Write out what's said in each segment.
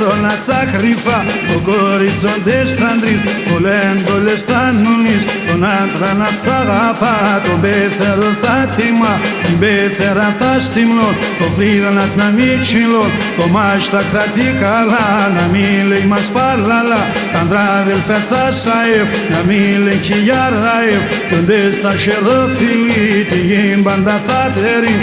ρόλατσα κρυφά, ο κοριτσόντες θα ντρεις, πολλέντολες θα νουνείς, τον άντρα να τ' αγαπά, τον πέθερο θα τιμά, την πέθερα θα στιμνώ, το φρύδο να τ' να μη τσιλώ, το μάχ θα κρατεί καλά, να μη λέει μας παλαλά, τα αντράδελφες θα σαεύ, να μη λέει χιλιάραεύ, τον τες θα χεροφιλεί, τη γύμπαντα θα τερεί.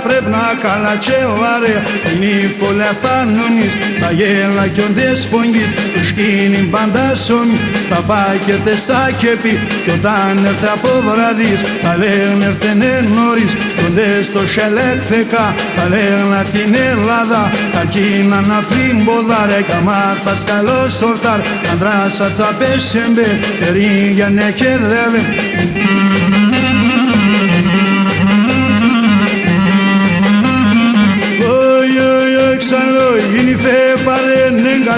Πρέπει να καλά και βαρέα, είναι η φωλιά θα νονείς, θα γέλα κι όντες πογγείς, το σκήνει πάντα σωμί, θα πάει και τεσά και πει, κι όταν έρθε από βραδείς, θα λέγουν έρθενε νωρίς, κι όντες το σελέχθεκα, θα λέγουν την Ελλάδα, θα αρχίνα να πλήμποδαρε, κι άμα θα σκαλώς ορτάρ, αντράσα τσαπές εμπέ, τερίγια ναι και δεύε.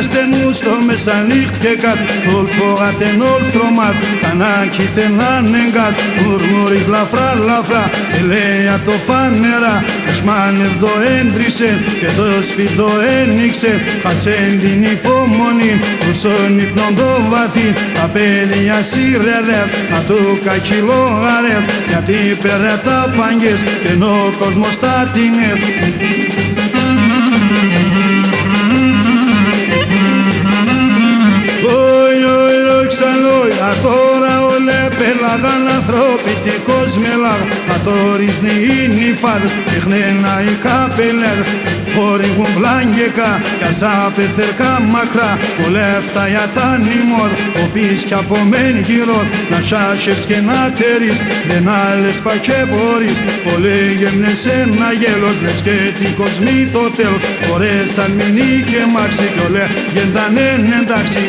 Στενού στο μεσανύχτ και κάτς, όλ φόγατεν όλ στρωμάτς, κανάκηθεν ανέγκας, μουρμουρείς λαφρά λαφρά, ελέα το φανερά, το σμάνευ το έντρισε και το σπιτό ένοιξε, χασέν την υπομονή, ούσον ύπνον το βαθύ, τα παιδιά σύρεδες, να του κακυλόγαρες, γιατί πέρα τα παγγές και ενώ ο κόσμος τα τιμές. Τώρα όλε πέλαγαν ανθρωπιτικός μελάγ, ατόρισνοι είναι οι φάδες, τεχνένα οι καπελέδες, χορηγούν πλάγγεκα, κι ασά πεθερκά μακρά, πολεύτα για τα νημόδ, ο πεις κι από μεν γύρω, να σάσχευς και να τερείς, δεν άλλες πα και μπορείς, πολλοί γέμνες ένα γέλος, λες και τι κοσμή το τέλος, φορές αν μείνει και μάξι, κι όλε γένταν εν εντάξει.